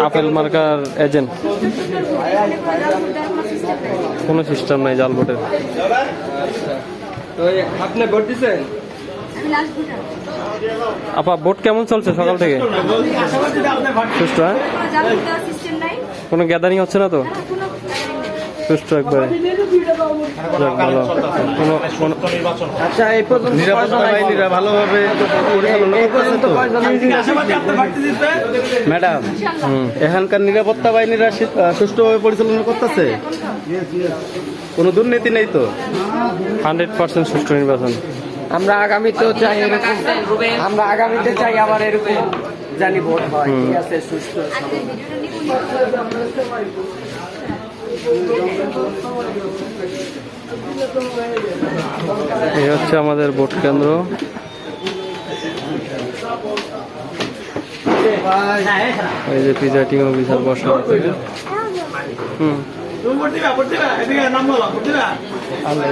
Apple marker agent, কোনো system নাই জাল ভোটের। আপনি ভোট দিচ্ছেন? আপা ভোট কেমন চলছে সকাল থেকে? সুষ্ঠু, হ্যাঁ? কোনো গ্যাদারিং হচ্ছে না তো? সুষ্ঠু একবারে, ভালো। আচ্ছা, এই পর্যন্ত নিরাপত্তা বাহিনীরা ভালোভাবে ম্যাডাম, এখানকার নিরাপত্তা বাহিনীরা সুষ্ঠুভাবে পরিচালনা করতেছে? কোনো দুর্নীতি নেই তো? 100% সুষ্ঠু নির্বাচন। আমরা আগামীতেও চাই এরকম, আমরা আগামীতে চাই আবার এরকম জানি ভোট হয়। ঠিক আছে, সুষ্ঠু। এই হচ্ছে আমাদের ভোট কেন্দ্র। এই যে প্রিজাইডিং অফিসার বসা আছে। আল্লাহ